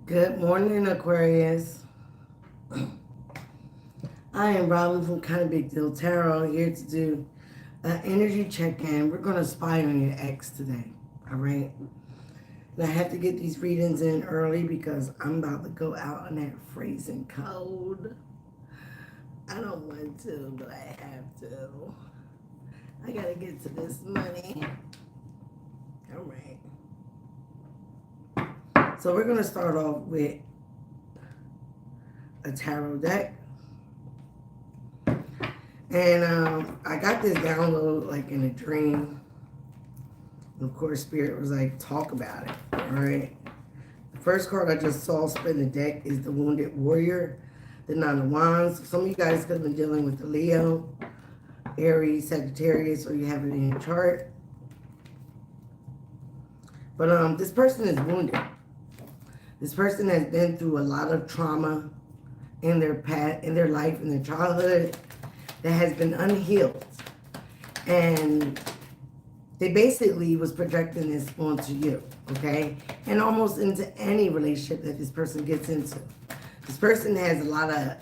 Good morning, Aquarius. I am Robin from Kind of Big Deal Tarot, here to do an energy check-in. We're going to spy on your ex today, all right? And I have to get these readings in early because I'm about to go out on that freezing cold. I don't want to, but I have to. I got to get to this money. All right. So we're going to start off with a tarot deck. And I got this download like in a dream. And of course, Spirit was like, talk about it. All right. The first card I just saw spin the deck is the Wounded Warrior, the Nine of Wands. Some of you guys could have been dealing with the Leo, Aries, Sagittarius, or you have it in your chart. But this person is wounded. This person has been through a lot of trauma in their past, in their life, in their childhood, that has been unhealed. And they basically was projecting this onto you, okay? And almost into any relationship that this person gets into. This person has a lot of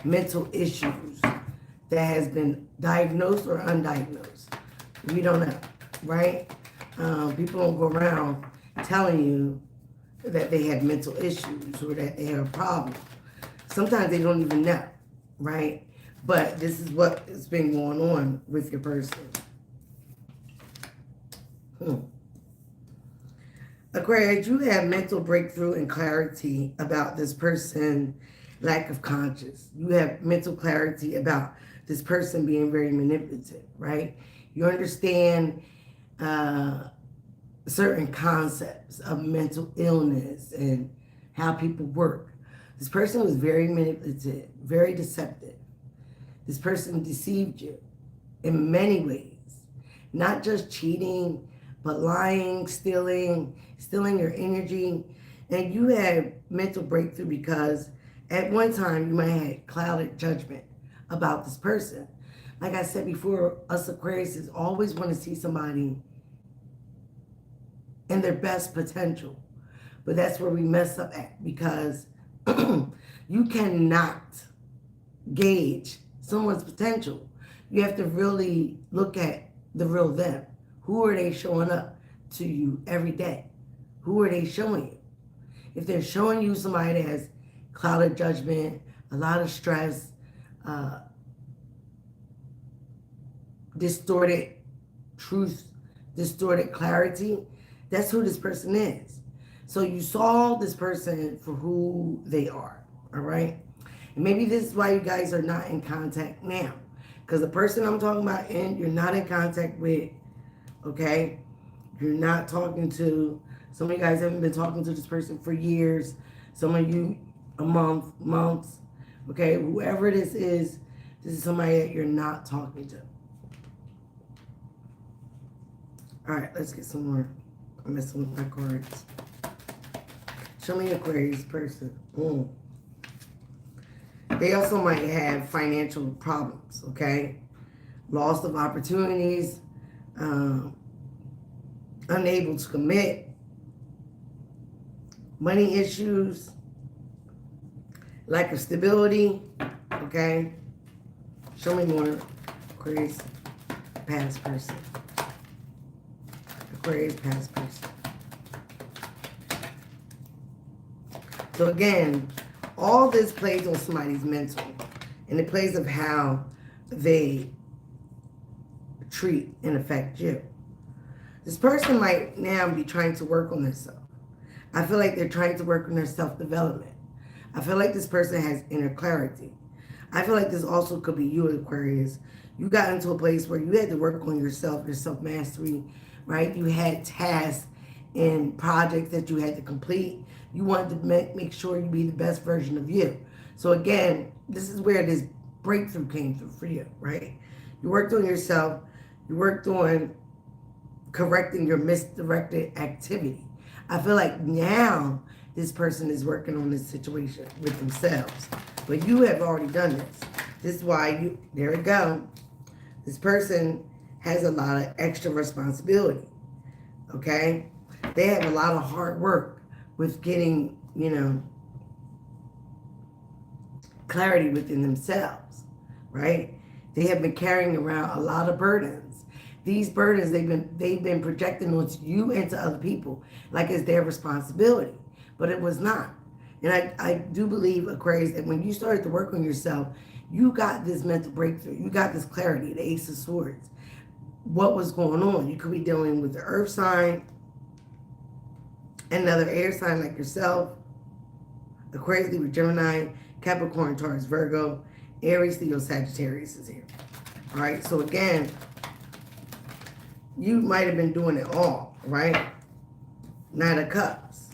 mental issues that has been diagnosed or undiagnosed. We don't know, right? People don't go around telling you that they have mental issues or that they have a problem. Sometimes they don't even know, right? But this is what has been going on with your person. Aquarius, you have mental breakthrough and clarity about this person, lack of conscience. You have mental clarity about this person being very manipulative, right? You understand certain concepts of mental illness and how people work. This person was very manipulative, very deceptive. This person deceived you in many ways. Not just cheating, but lying, stealing your energy. And you had mental breakthrough because at one time you might have had clouded judgment about this person. Like I said before, us Aquarius always want to see somebody in their best potential. But that's where we mess up at, because you cannot gauge someone's potential. You have to really look at the real them. Who are they showing up to you every day? Who are they showing you? If they're showing you somebody that has clouded judgment, a lot of stress, distorted truth, distorted clarity, that's who this person is. So you saw this person for who they are, all right? And maybe this is why you guys are not in contact now. Because the person I'm talking about, you're not in contact with, okay? You're not talking to, some of you guys haven't been talking to this person for years. Some of you, a month, months, okay? Whoever this is somebody that you're not talking to. All right, let's get some more. I'm messing with my cards. Show me Aquarius person. They also might have financial problems, okay? Loss of opportunities, unable to commit, money issues, lack of stability, okay? Show me more Aquarius past person. Aquarius past person. So again, all this plays on somebody's mental, and it plays of how they treat and affect you. This person might now be trying to work on themselves. I feel like they're trying to work on their self-development. I feel like this person has inner clarity. I feel like this also could be you, Aquarius. You got into a place where you had to work on yourself, your self-mastery, right? You had tasks and projects that you had to complete. You wanted to make sure you be the best version of you. So again, this is where this breakthrough came through for you, right? You worked on yourself. You worked on correcting your misdirected activity. I feel like now this person is working on this situation with themselves. But you have already done this. This is why there we go. This person has a lot of extra responsibility, okay? They have a lot of hard work with getting you know, clarity within themselves, right? They have been carrying around a lot of burdens. These burdens they've been projecting onto you and to other people like it's their responsibility, but it was not. And I do believe, Aquarius, that when you started to work on yourself, you got this mental breakthrough. You got this clarity, the Ace of Swords. What was going on? You could be dealing with the Earth sign, another air sign like yourself, Aquarius, Libra, Gemini, Capricorn, Taurus, Virgo, Aries, Leo, Sagittarius is here. All right, so again, you might have been doing it all, right? Knight of Cups.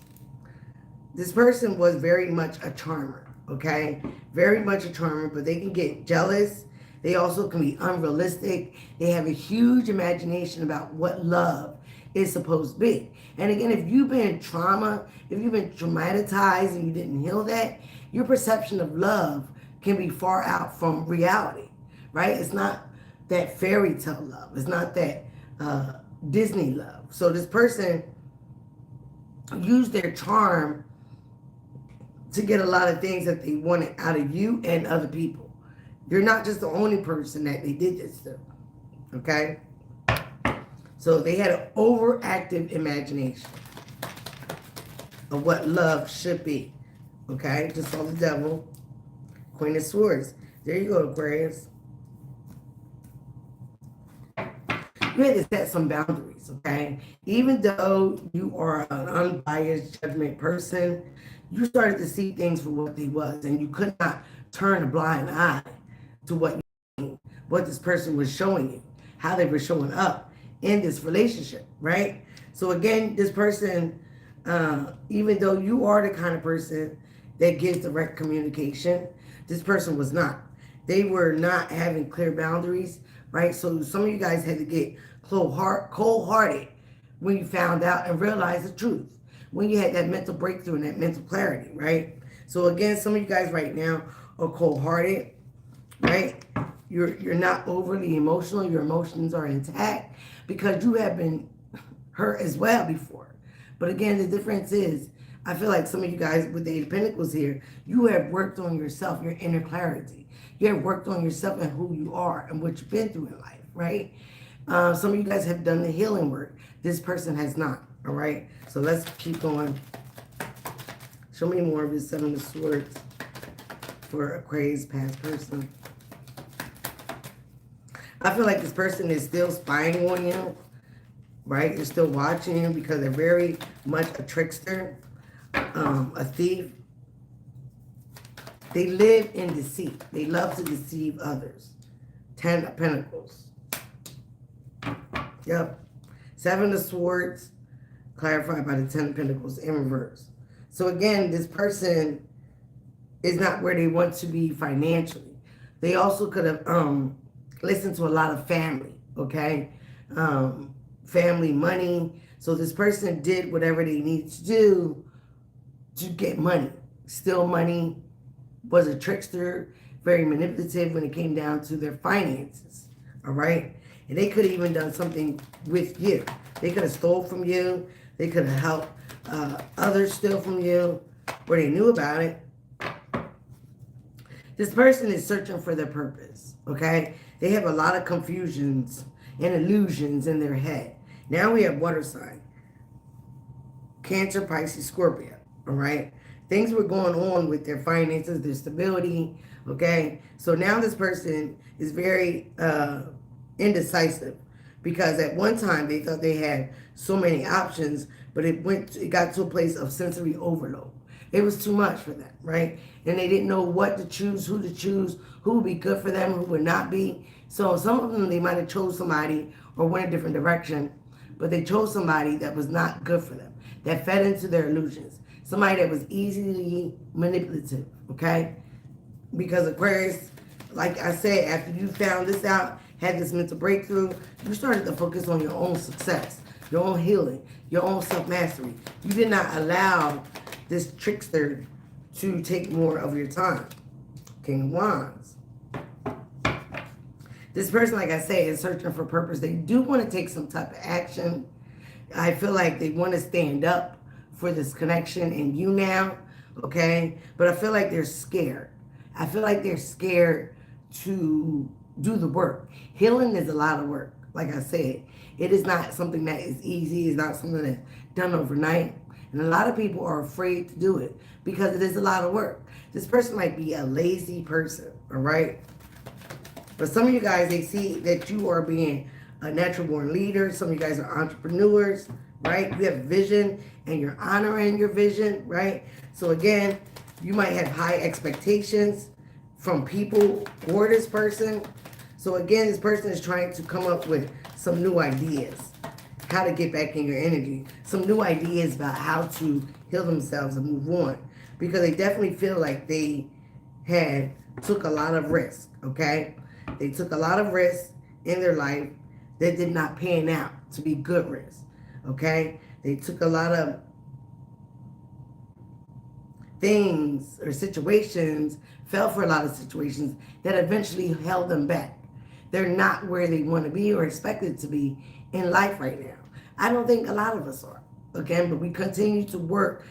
This person was very much a charmer, okay? Very much a charmer, but they can get jealous. They also can be unrealistic. They have a huge imagination about what love is supposed to be. And again, if you've been trauma, if you've been traumatized and you didn't heal that, your perception of love can be far out from reality, right? It's not that fairy tale love. It's not that Disney love. So this person used their charm to get a lot of things that they wanted out of you and other people. You're not just the only person that they did this to, okay? So they had an overactive imagination of what love should be, okay? Just saw the Devil, Queen of Swords. There you go, Aquarius. You had to set some boundaries, okay? Even though you are an unbiased judgment person, you started to see things for what they was, and you could not turn a blind eye to what this person was showing you, how they were showing up in this relationship, right? So again, this person, even though you are the kind of person that gives direct communication, this person was not. They were not having clear boundaries, right? So some of you guys had to get cold-hearted when you found out and realized the truth, when you had that mental breakthrough and that mental clarity, right? So again, some of you guys right now are cold-hearted, right? You're not overly emotional. Your emotions are intact because you have been hurt as well before. But again, the difference is, I feel like some of you guys with the Eight of Pentacles here, you have worked on yourself, your inner clarity. You have worked on yourself and who you are and what you've been through in life, right? Some of you guys have done the healing work. This person has not, all right? So let's keep going. Show me more of his Seven of Swords for Aquarius past person. I feel like this person is still spying on you, right? They're still watching you because they're very much a trickster, a thief. They live in deceit. They love to deceive others. 10 of Pentacles. Yep. 7 of Swords, clarified by the 10 of Pentacles in reverse. So again, this person is not where they want to be financially. They also could have listened to a lot of family, okay? Family money. So this person did whatever they needed to do to get money. Steal money, was a trickster, very manipulative when it came down to their finances, all right? And they could have even done something with you. They could have stole from you. They could have helped others steal from you, or they knew about it. This person is searching for their purpose, okay? They have a lot of confusions and illusions in their head. Now we have water sign. Cancer, Pisces, Scorpio, all right? Things were going on with their finances, their stability, okay? So now this person is very indecisive because at one time they thought they had so many options, but it got to a place of sensory overload. It was too much for them, right? And they didn't know what to choose, who would be good for them, who would not be. So some of them, they might have chose somebody or went a different direction, but they chose somebody that was not good for them, that fed into their illusions. Somebody that was easily manipulative, okay? Because Aquarius, like I said, after you found this out, had this mental breakthrough, you started to focus on your own success, your own healing, your own self-mastery. You did not allow this trickster to take more of your time. King of Wands. This person, like I say, is searching for purpose. They do want to take some type of action. I feel like they want to stand up for this connection in you now. okay? But I feel like they're scared. I feel like they're scared to do the work. Healing is a lot of work. Like I said, it is not something that is easy. It's not something that's done overnight. And a lot of people are afraid to do it because it is a lot of work. This person might be a lazy person, all right? But some of you guys, they see that you are being a natural born leader. Some of you guys are entrepreneurs, right? You have vision and you're honoring your vision, right? So again, you might have high expectations from people or this person. So again, this person is trying to come up with some new ideas, how to get back in your energy, some new ideas about how to heal themselves and move on. Because they definitely feel like they had took a lot of risk, okay? They took a lot of risks in their life that did not pan out to be good risks, okay? They took a lot of things or situations, fell for a lot of situations that eventually held them back. They're not where they want to be or expected to be in life right now. I don't think a lot of us are, okay? But we continue to work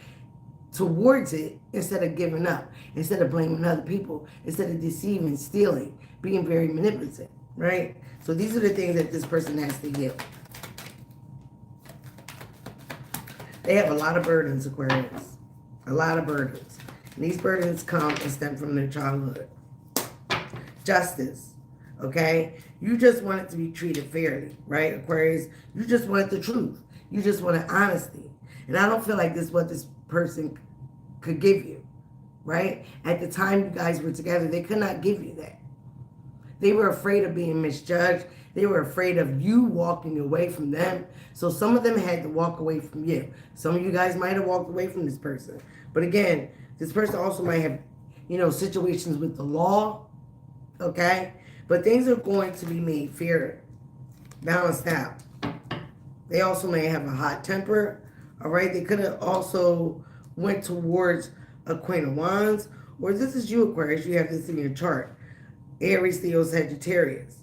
towards it instead of giving up, instead of blaming other people, instead of deceiving, stealing, being very manipulative, right? So these are the things that this person has to heal. They have a lot of burdens, Aquarius. A lot of burdens. And these burdens come and stem from their childhood. Justice, okay? You just want it to be treated fairly, right, Aquarius? You just want the truth. You just want honesty. And I don't feel like this is what this person could give you, right? At the time you guys were together, they could not give you that. They were afraid of being misjudged. They were afraid of you walking away from them. So some of them had to walk away from you. Some of you guys might have walked away from this person. But again, this person also might have, situations with the law, okay? But things are going to be made fair, balanced out. They also may have a hot temper, all right? They could have also went towards a Queen of Wands, or this is you, Aquarius. You have this in your chart. Aries, Leo, Sagittarius.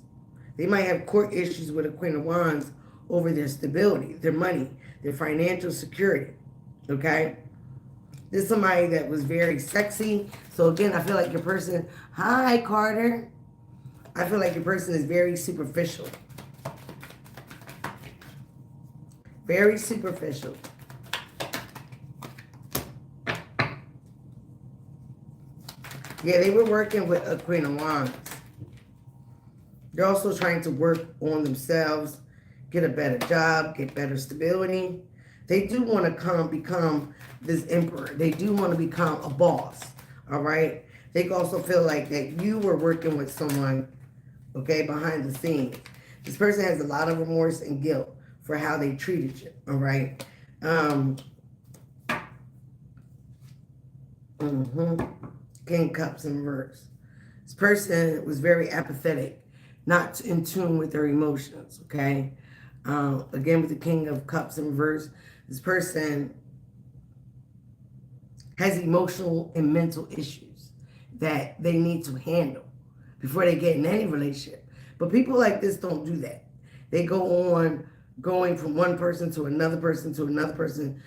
They might have court issues with a Queen of Wands over their stability, their money, their financial security, okay? This is somebody that was very sexy. So again, I feel like your person, hi, Carter. I feel like your person is very superficial. Very superficial. Yeah, they were working with a Queen of Wands. They're also trying to work on themselves, get a better job, get better stability. They do want to become this emperor. They do want to become a boss, all right? They also feel like that you were working with someone, okay, behind the scenes. This person has a lot of remorse and guilt for how they treated you, all right? King Cups in reverse. This person was very apathetic, not in tune with their emotions, okay? Again, with the King of Cups in reverse, this person has emotional and mental issues that they need to handle before they get in any relationship. But people like this don't do that. They go on going from one person to another person to another person,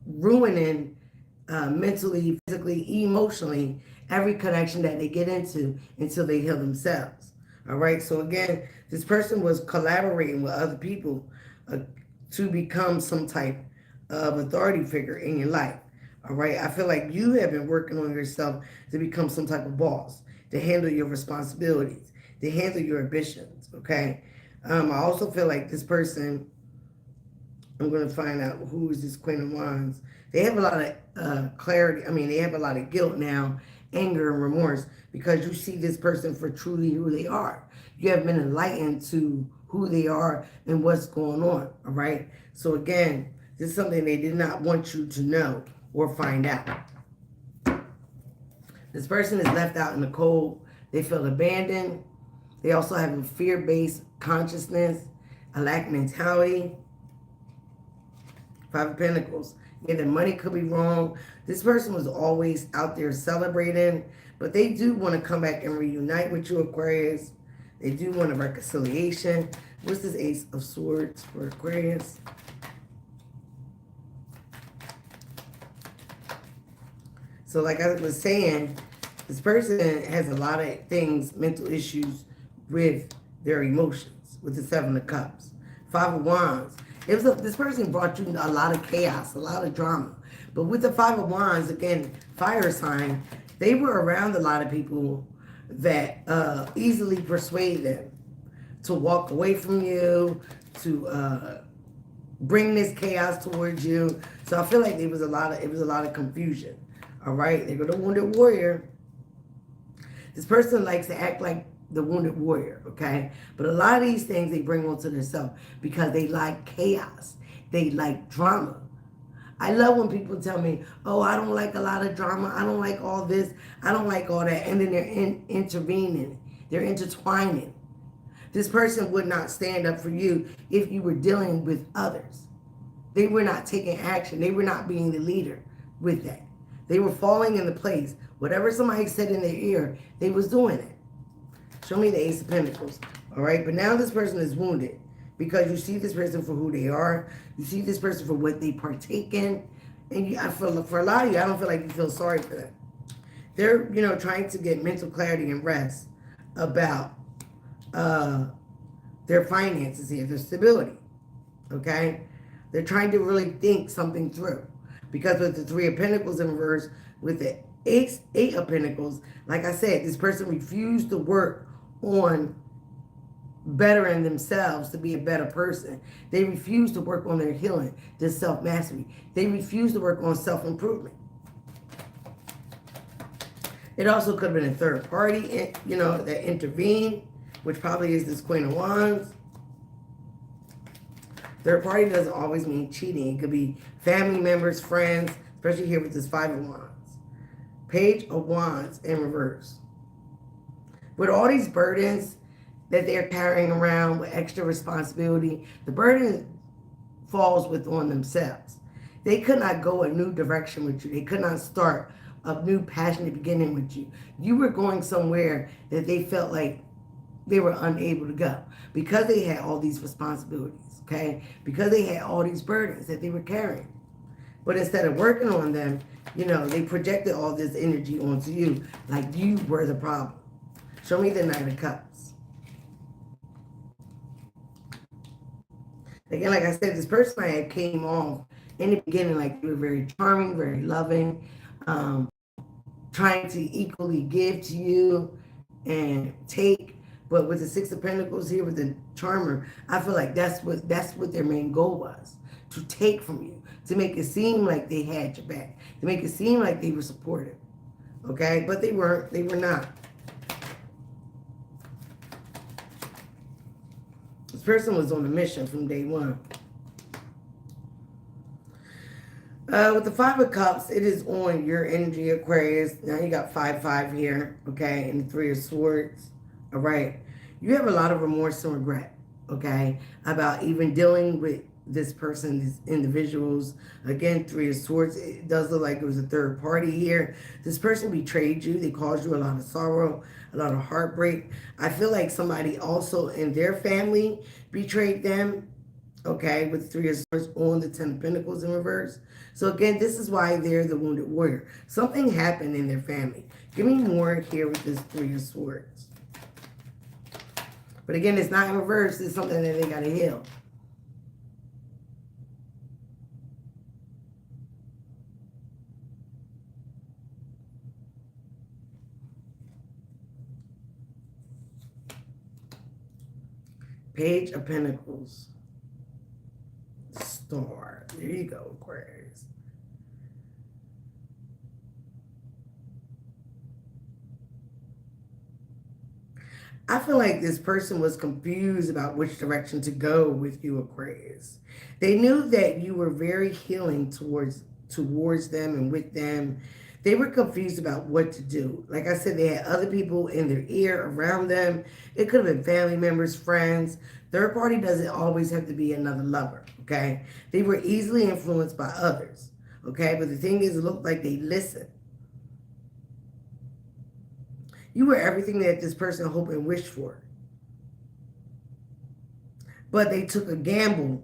ruining mentally, physically, emotionally, every connection that they get into until they heal themselves. All right. So again, this person was collaborating with other people to become some type of authority figure in your life. All right. I feel like you have been working on yourself to become some type of boss, to handle your responsibilities, to handle your ambitions. Okay. I also feel like this person, I'm going to find out who is this Queen of Wands. They have a lot of clarity. I mean, they have a lot of guilt now, anger and remorse, because you see this person for truly who they are. You have been enlightened to who they are and what's going on, all right? So again, this is something they did not want you to know or find out. This person is left out in the cold. They feel abandoned. They also have a fear-based consciousness, a lack mentality. Five of Pentacles. Yeah, the money could be wrong. This person was always out there celebrating, but they do want to come back and reunite with you, Aquarius. They do want a reconciliation. What's this Ace of Swords for Aquarius? So like I was saying, this person has a lot of things, mental issues with their emotions, with the Seven of Cups. Five of Wands. This person brought you a lot of chaos, a lot of drama. But with the Five of Wands, again, fire sign, they were around a lot of people that easily persuade them to walk away from you, to bring this chaos towards you. So I feel like it was a lot of confusion. All right, they go the wounded warrior. This person likes to act like the wounded warrior, okay? But a lot of these things they bring onto themselves because they like chaos. They like drama. I love when people tell me, oh, I don't like a lot of drama. I don't like all this. I don't like all that. And then they're intervening. They're intertwining. This person would not stand up for you if you were dealing with others. They were not taking action. They were not being the leader with that. They were falling into place. Whatever somebody said in their ear, they was doing it. Show me the Ace of Pentacles. All right, but now this person is wounded because you see this person for who they are. You see this person for what they partake in. And for a lot of you, I don't feel like you feel sorry for them. They're, trying to get mental clarity and rest about their finances here, their stability. Okay? They're trying to really think something through. Because with the Three of Pentacles in reverse, with the Eight of Pentacles, like I said, this person refused to work on bettering themselves to be a better person. They refuse to work on their healing, their self-mastery. They refuse to work on self-improvement. It also could have been a third party, that intervened, which probably is this Queen of Wands. Third party doesn't always mean cheating. It could be family members, friends, especially here with this Five of Wands. Page of Wands in reverse. With all these burdens that they're carrying around with extra responsibility, the burden falls on themselves. They could not go a new direction with you. They could not start a new passionate beginning with you. You were going somewhere that they felt like they were unable to go because they had all these responsibilities, okay? Because they had all these burdens that they were carrying. But instead of working on them, they projected all this energy onto you like you were the problem. Show me the Nine of Cups. Again, like I said, this person I had came off in the beginning like you were very charming, very loving, trying to equally give to you and take. But with the Six of Pentacles here with the Charmer, I feel like that's what their main goal was, to take from you, to make it seem like they had your back, to make it seem like they were supportive. Okay? But they weren't. They were not. This person was on a mission from day one. With the Five of Cups, it is on your energy, Aquarius. Now you got 5-5 here, okay, and the Three of Swords. All right. You have a lot of remorse and regret, okay, about even dealing with this person, these individuals. Again, Three of Swords, it does look like it was a third party here. This person betrayed you. They caused you a lot of sorrow, a lot of heartbreak. I feel like somebody also in their family betrayed them, okay, with Three of Swords on the Ten of Pentacles in reverse. So again, this is why they're the wounded warrior. Something happened in their family. Give me more here with this Three of Swords. But again, it's not in reverse. It's something that they got to heal. Page of Pentacles. Star. There you go, Aquarius. I feel like this person was confused about which direction to go with you, Aquarius. They knew that you were very healing towards them and with them. They were confused about what to do. Like I said, they had other people in their ear around them. It could have been family members, friends. Third party doesn't always have to be another lover, okay? They were easily influenced by others, okay? But the thing is, it looked like they listened. You were everything that this person hoped and wished for. But they took a gamble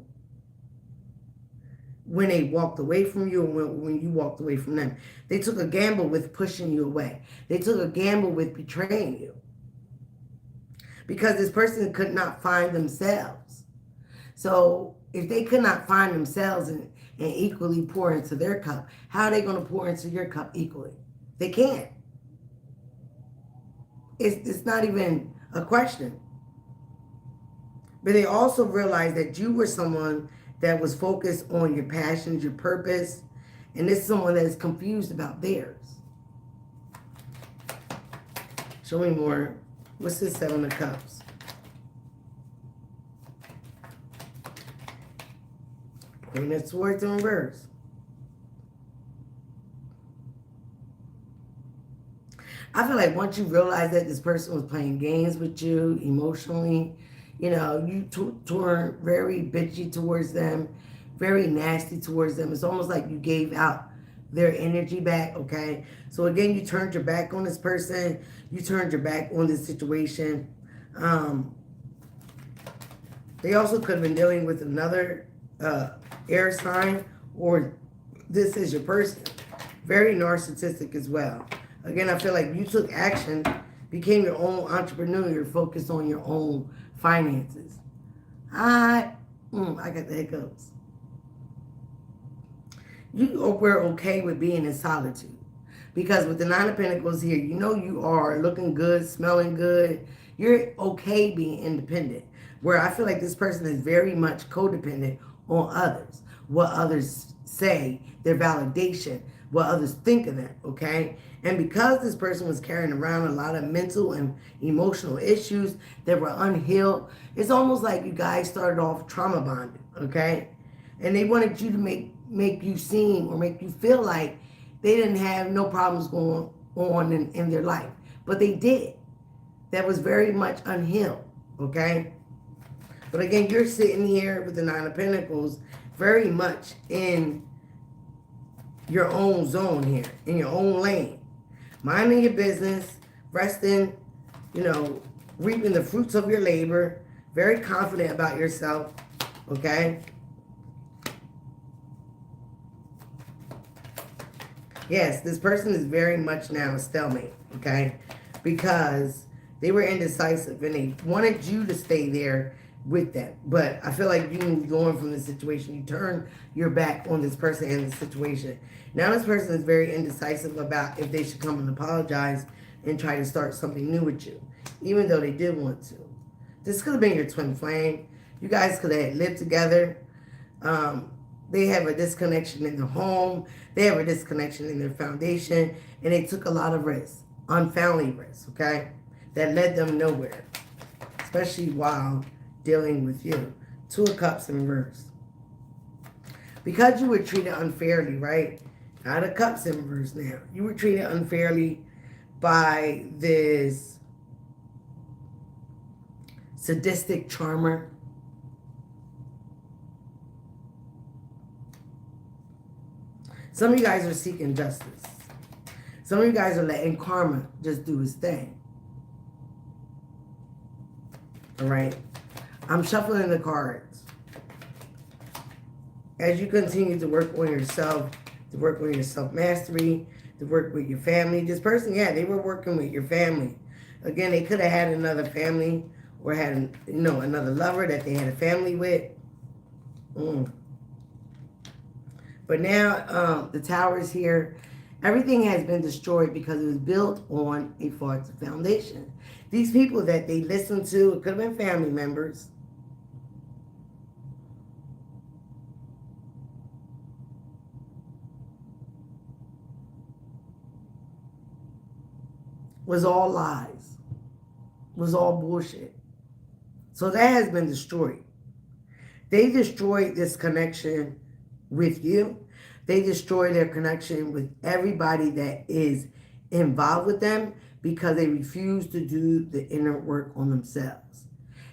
when they walked away from you and when you walked away from them. They took a gamble with pushing you away. They took a gamble with betraying you. Because this person could not find themselves. So if they could not find themselves and equally pour into their cup, how are they going to pour into your cup equally? They can't. It's not even a question. But they also realized that you were someone that was focused on your passions, your purpose, and this is someone that is confused about theirs. Show me more. What's this Seven of Cups? Queen of Swords in reverse. I feel like once you realize that this person was playing games with you emotionally, you know, you turned very bitchy towards them, very nasty towards them. It's almost like you gave out their energy back, okay? So again, you turned your back on this person. You turned your back on this situation. They also could have been dealing with another air sign, or this is your person. Very narcissistic as well. Again, I feel like you took action, became your own entrepreneur, you're focused on your own finances. I got the hiccups. You were okay with being in solitude. Because with the Nine of Pentacles here, you know you are looking good, smelling good. You're okay being independent. Where I feel like this person is very much codependent on others. What others say, their validation, what others think of them, okay? And because this person was carrying around a lot of mental and emotional issues that were unhealed, it's almost like you guys started off trauma bonded, okay? And they wanted you to make you seem or make you feel like they didn't have no problems going on in their life. But they did. That was very much unhealed, okay? But again, you're sitting here with the Nine of Pentacles very much in your own zone here, in your own lane. Minding your business, resting, you know, reaping the fruits of your labor, very confident about yourself, okay? Yes, this person is very much now a stalemate, okay? Because they were indecisive and they wanted you to stay there with them. But I feel like you moved on from this situation. You turned your back on this person and the situation. Now this person is very indecisive about if they should come and apologize and try to start something new with you, even though they did want to. This could have been your twin flame. You guys could have lived together. They have a disconnection in their home. They have a disconnection in their foundation. And they took a lot of risks, unfoundly risks, okay? That led them nowhere, especially while dealing with you. Two of Cups in reverse. Because you were treated unfairly, right? Out of Cups in reverse now. You were treated unfairly by this sadistic charmer. Some of you guys are seeking justice. Some of you guys are letting karma just do its thing. All right? I'm shuffling the cards. As you continue to work on yourself, to work on your self-mastery, to work with your family. This person, yeah, they were working with your family. Again, they could have had another family or had, you know, another lover that they had a family with. But now the tower is here. Everything has been destroyed because it was built on a false foundation. These people that they listened to, it could have been family members. Was all lies. Was all bullshit. So that has been destroyed. They destroyed this connection with you. They destroy their connection with everybody that is involved with them because they refuse to do the inner work on themselves.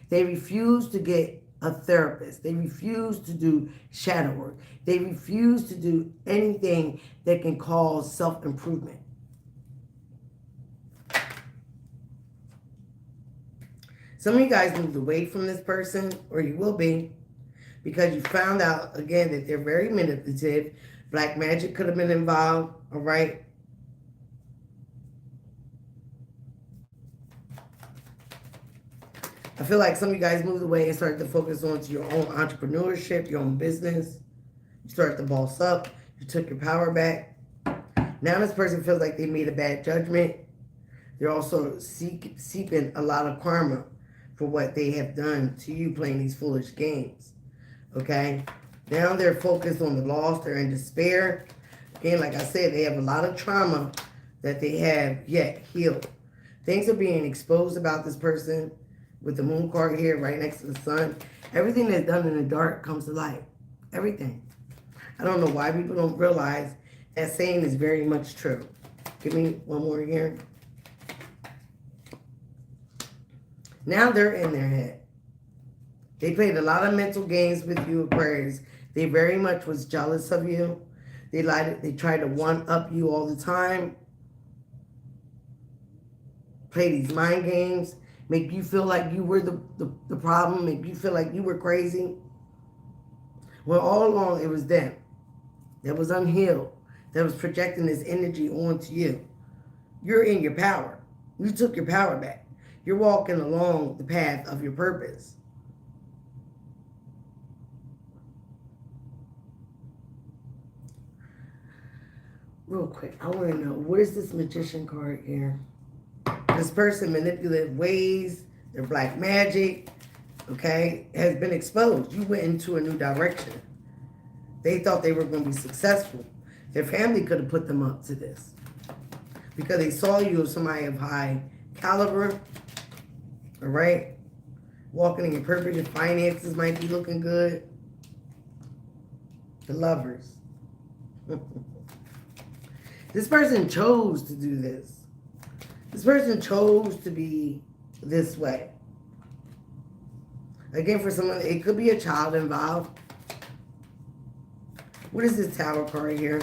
They refuse to get a therapist. They refuse to do shadow work. They refuse to do anything that can cause self-improvement. Some of you guys moved away from this person, or you will be. because you found out, again, that they're very manipulative. Black magic could have been involved, all right? I feel like some of you guys moved away and started to focus on to your own entrepreneurship, your own business. You started to boss up. You took your power back. Now this person feels like they made a bad judgment. They're also seeping a lot of karma for what they have done to you playing these foolish games. Okay? Now they're focused on the loss. They're in despair. Again, like I said, they have a lot of trauma that they have yet healed. Things are being exposed about this person with the moon card here right next to the sun. Everything that's done in the dark comes to light. Everything. I don't know why people don't realize that saying is very much true. Give me one more here. Now they're in their head. They played a lot of mental games with you, Aquarius. They very much was jealous of you. They tried to one-up you all the time. Play these mind games. Make you feel like you were the problem. Make you feel like you were crazy. Well, all along it was them that was unhealed, that was projecting this energy onto you. You're in your power. You took your power back. You're walking along the path of your purpose. Real quick, I want to know, what is this magician card here? This person manipulative ways, their black magic, okay, has been exposed. You went into a new direction. They thought they were going to be successful. Their family could have put them up to this because they saw you as somebody of high caliber, all right? Walking in your purpose, your finances might be looking good. The Lovers. This person chose to do this. This person chose to be this way. Again, for someone, it could be a child involved. What is this Tower card here?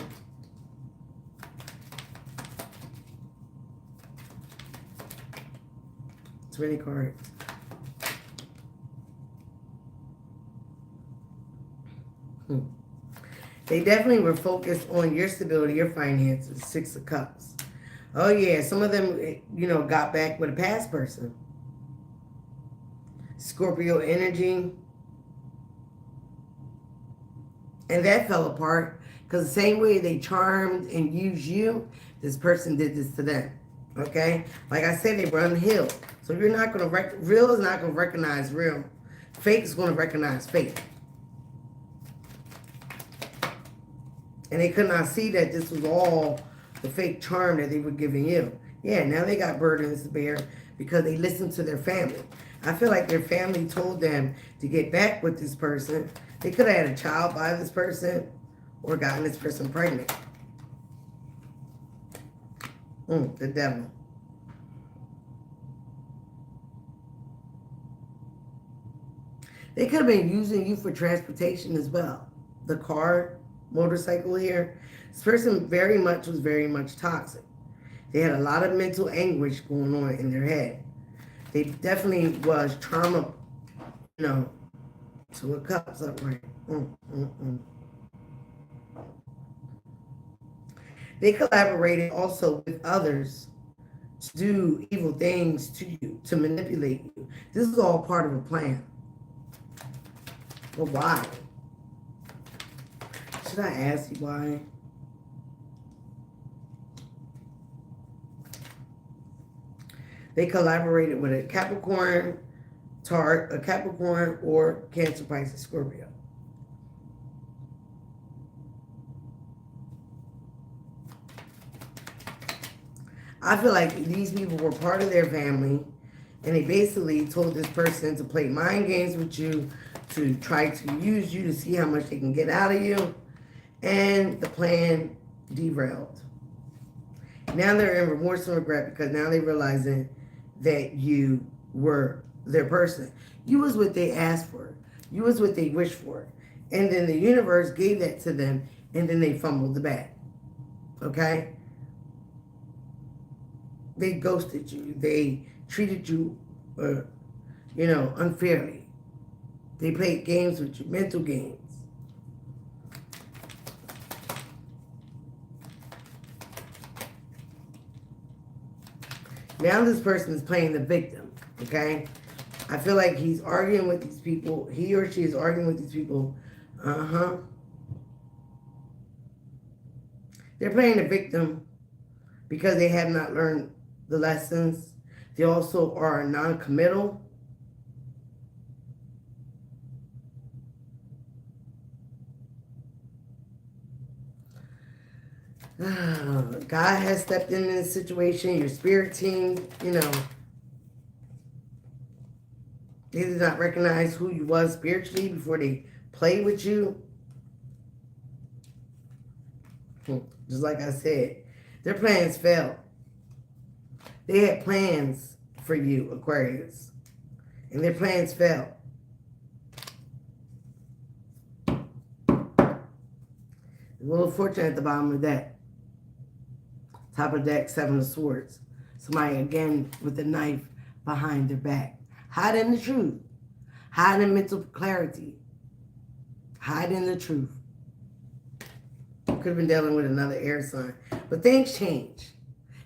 It's many cards. They definitely were focused on your stability, your finances, Six of Cups. Oh yeah, some of them, got back with a past person. Scorpio energy. And that fell apart because the same way they charmed and used you, this person did this to them. Okay? Like I said, they were unhealed. So you're not going to, real is not going to recognize real. Fake is going to recognize fake. And they could not see that this was all the fake charm that they were giving you. Yeah, now they got burdens to bear because they listened to their family. I feel like their family told them to get back with this person. They could have had a child by this person or gotten this person pregnant. The devil. They could have been using you for transportation as well. The car, motorcycle here. This person was very much toxic. They had a lot of mental anguish going on in their head. They definitely was trauma, Two of Cups upright. They collaborated also with others to do evil things to you, to manipulate you. This is all part of a plan. But why? Should I ask you why? They collaborated with a Capricorn, a Capricorn or Cancer, Pisces, Scorpio. I feel like these people were part of their family and they basically told this person to play mind games with you, to try to use you to see how much they can get out of you. And the plan derailed. Now they're in remorse and regret because now they're realizing that you were their person. You was what they asked for. You was what they wished for. And then the universe gave that to them and then they fumbled the bag. Okay? They ghosted you. They treated you, unfairly. They played games with you, mental games. Now this person is playing the victim, okay? I feel like he's arguing with these people. He or she is arguing with these people. They're playing the victim because they have not learned the lessons. They also are non-committal. God has stepped in this situation. Your spirit team, you know, they did not recognize who you was spiritually before they played with you. Just like I said, their plans failed. They had plans for you, Aquarius, and their plans failed. The Wheel of Fortune at the bottom of the deck. Top of the deck, Seven of Swords. Somebody, again, with a knife behind their back. Hiding the truth. Hiding mental clarity. Hiding the truth. Could have been dealing with another air sign. But things change.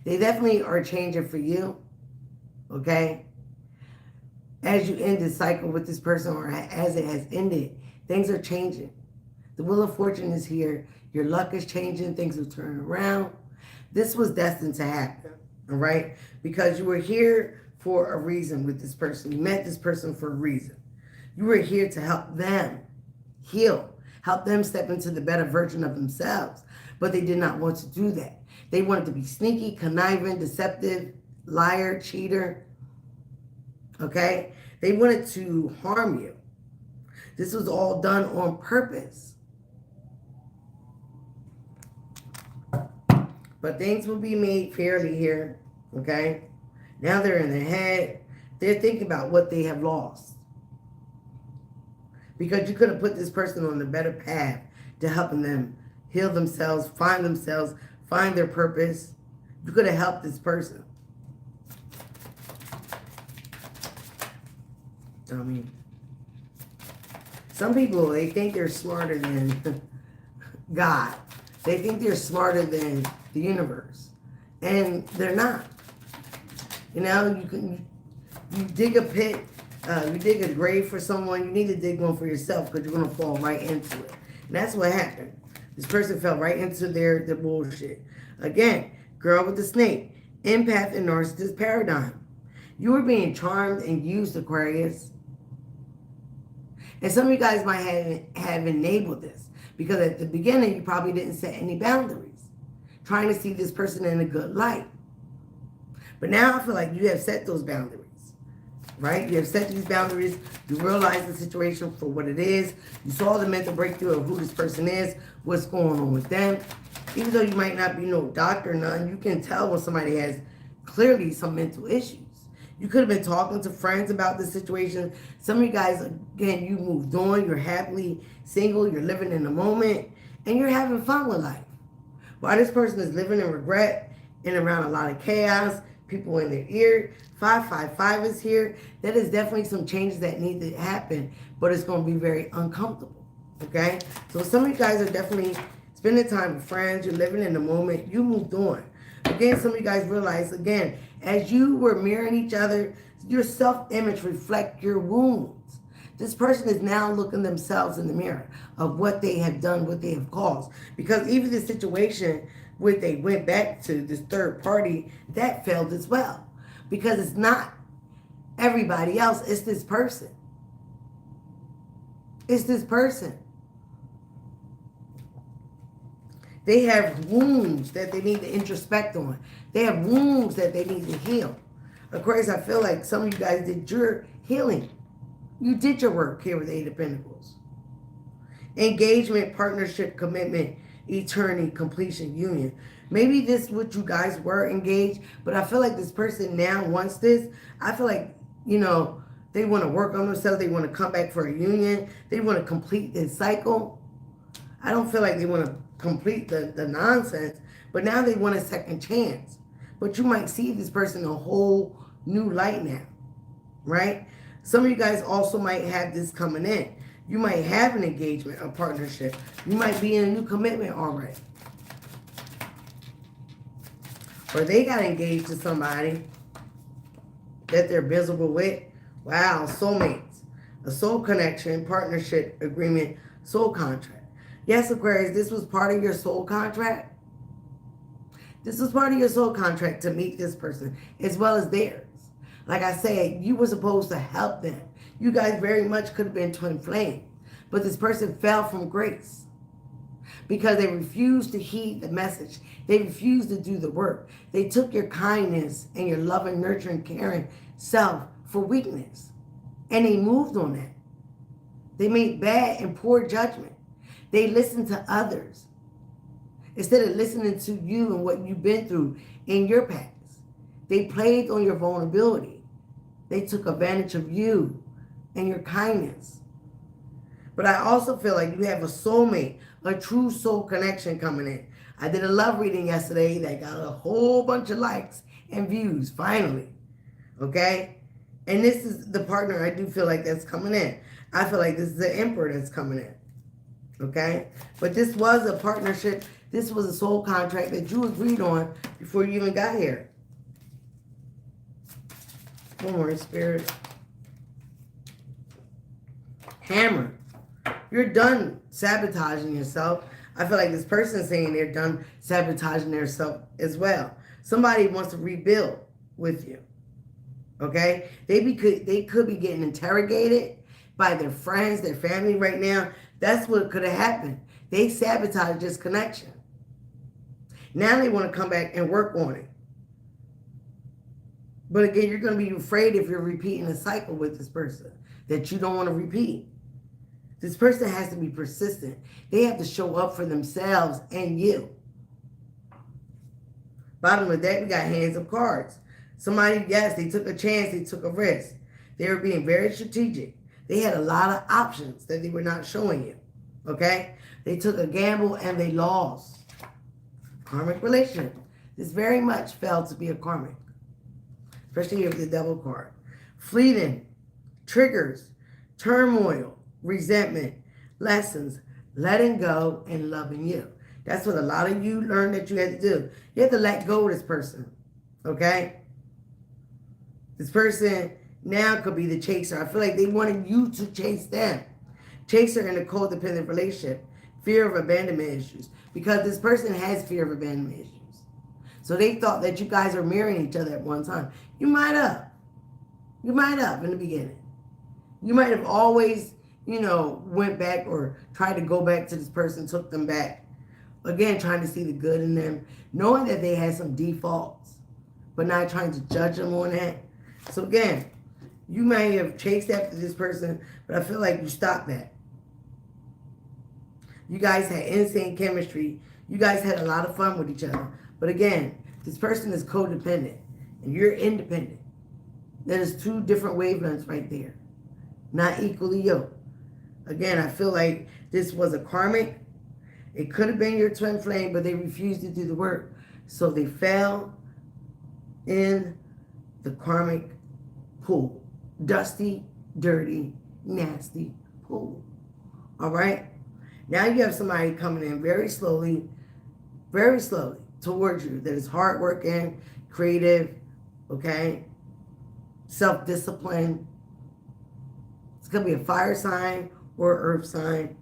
They definitely are changing for you. Okay? As you end this cycle with this person, or as it has ended, things are changing. The Wheel of Fortune is here. Your luck is changing. Things will turn around. This was destined to happen. All right? Because you were here for a reason with this person. You met this person for a reason. You were here to help them heal. Help them step into the better version of themselves. But they did not want to do that. They wanted to be sneaky, conniving, deceptive, liar, cheater. Okay? They wanted to harm you. This was all done on purpose. But things will be made fairly here. Okay? Now they're in their head. They're thinking about what they have lost. Because you could have put this person on a better path to helping them heal themselves, find their purpose. You could have helped this person. I mean, some people, they think they're smarter than God. They think they're smarter than the universe. And they're not. You know, you dig a pit, you dig a grave for someone, you need to dig one for yourself because you're going to fall right into it. And that's what happened. This person fell right into their bullshit. Again, girl with the snake, empath and narcissist paradigm. You were being charmed and used, Aquarius. And some of you guys might have enabled this because at the beginning you probably didn't set any boundaries, trying to see this person in a good light. But now I feel like you have set those boundaries, right? You have set these boundaries. You realize the situation for what it is. You saw the mental breakthrough of who this person is, what's going on with them. Even though you might not be no doctor or none, you can tell when somebody has clearly some mental issues. You could have been talking to friends about this situation. Some of you guys, again, you moved on. You're happily single. You're living in the moment. And you're having fun with life. While this person is living in regret and around a lot of chaos, people in their ear, 555 is here. That is definitely some changes that need to happen. But it's going to be very uncomfortable. Okay? So some of you guys are definitely spending time with friends. You're living in the moment. You moved on. Again, some of you guys realize, again, as you were mirroring each other, your self-image reflect your wounds. This person is now looking themselves in the mirror of what they have done, what they have caused. Because even the situation where they went back to this third party, that failed as well. Because it's not everybody else, it's this person. It's this person. They have wounds that they need to introspect on. They have wounds that they need to heal. Of course, I feel like some of you guys did your healing. You did your work here with the Eight of Pentacles. Engagement, partnership, commitment, eternity, completion, union. Maybe this is what you guys were engaged, but I feel like this person now wants this. I feel like, you know, they want to work on themselves. They want to come back for a union. They want to complete this cycle. I don't feel like they want to complete the nonsense, but now they want a second chance. But you might see this person in a whole new light now, right? Some of you guys also might have this coming in. You might have an engagement, a partnership. You might be in a new commitment already. Or they got engaged to somebody that they're visible with. Wow, soulmates. A soul connection, partnership, agreement, soul contract. Yes, Aquarius, this was part of your soul contract. This was part of your soul contract to meet this person as well as theirs. Like I said, you were supposed to help them. You guys very much could have been twin flame. But this person fell from grace because they refused to heed the message. They refused to do the work. They took your kindness and your loving, nurturing, caring self for weakness. And they moved on that. They made bad and poor judgment. They listened to others instead of listening to you and what you've been through in your past. They played on your vulnerability. They took advantage of you and your kindness. But I also feel like you have a soulmate, a true soul connection coming in. I did a love reading yesterday that got a whole bunch of likes and views, finally. Okay? And this is the partner I do feel like that's coming in. I feel like this is the emperor that's coming in. Okay? But this was a partnership. This was a soul contract that you agreed on before you even got here. One more, Spirit. Hammer. You're done sabotaging yourself. I feel like this person is saying they're done sabotaging themselves as well. Somebody wants to rebuild with you. Okay? They could be getting interrogated by their friends, their family right now. That's what could have happened. They sabotaged this connection. Now they want to come back and work on it. But again, you're going to be afraid if you're repeating a cycle with this person that you don't want to repeat. This person has to be persistent. They have to show up for themselves and you. Bottom of that, we got hands of cards. Somebody, yes, they took a chance. They took a risk. They were being very strategic. They had a lot of options that they were not showing you. Okay? They took a gamble and they lost. Karmic relationship. This very much fell to be a karmic. Especially with the Devil card. Fleeting. Triggers. Turmoil. Resentment. Lessons. Letting go and loving you. That's what a lot of you learned that you had to do. You have to let go of this person. Okay? This person now could be the chaser. I feel like they wanted you to chase them. Chaser in a codependent relationship. Fear of abandonment issues. Because this person has fear of abandonment issues. So they thought that you guys are marrying each other at one time. You might have. You might have in the beginning. You might have always, went back or tried to go back to this person, took them back. Again, trying to see the good in them. Knowing that they had some defaults, but not trying to judge them on that. So again, you may have chased after this person, but I feel like you stopped that. You guys had insane chemistry. You guys had a lot of fun with each other. But again, this person is codependent and you're independent. There's two different wavelengths right there. Not equally yoked. Again, I feel like this was a karmic. It could have been your twin flame, but they refused to do the work. So they fell in the karmic pool. Dusty, dirty, nasty pool. All right? Now you have somebody coming in very slowly towards you that is hardworking, creative, okay? Self-discipline. It's going to be a fire sign or earth sign.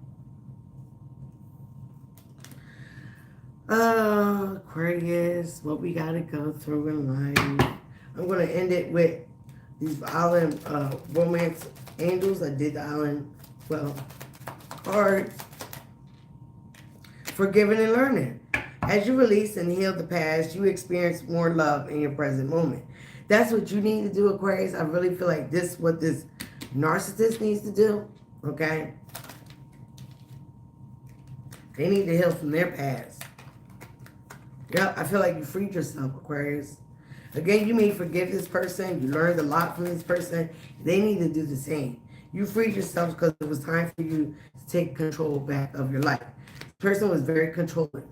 Aquarius, what we got to go through in life. I'm going to end it with these island romance angels. I did the island, cards. Forgiving and learning. As you release and heal the past, you experience more love in your present moment. That's what you need to do, Aquarius. I really feel like this is what this narcissist needs to do, okay? They need to heal from their past. Yep, I feel like you freed yourself, Aquarius. Again, you may forgive this person. You learned a lot from this person. They need to do the same. You freed yourself because it was time for you to take control back of your life. This person was very controlling.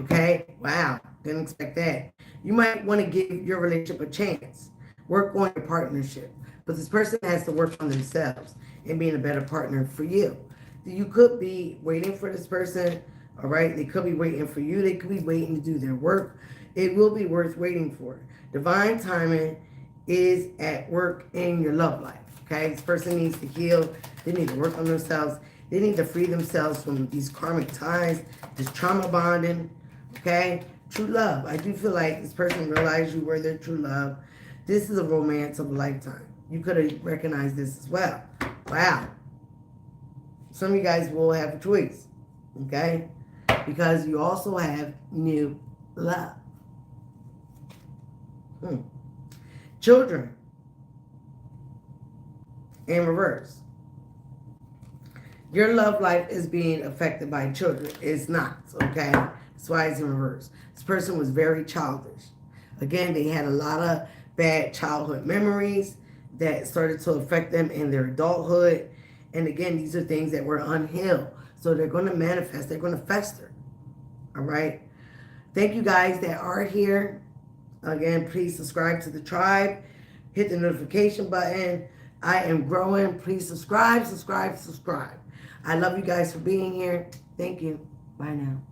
Okay? Wow. Didn't expect that. You might want to give your relationship a chance. Work on your partnership. But this person has to work on themselves and being a better partner for you. You could be waiting for this person, all right? They could be waiting for you. They could be waiting to do their work. It will be worth waiting for. Divine timing is at work in your love life, okay? This person needs to heal. They need to work on themselves. They need to free themselves from these karmic ties, this trauma bonding, okay? True love. I do feel like this person realized you were their true love. This is a romance of a lifetime. You could have recognized this as well. Wow. Some of you guys will have a choice, okay? Because you also have new love. Children. In reverse. Your love life is being affected by children. It's not, okay? That's why it's in reverse. This person was very childish. Again, they had a lot of bad childhood memories that started to affect them in their adulthood. And again, these are things that were unhealed. So they're going to manifest. They're going to fester. All right? Thank you guys that are here. Again, please subscribe to the tribe. Hit the notification button. I am growing. Please subscribe, subscribe, subscribe. I love you guys for being here. Thank you. Bye now.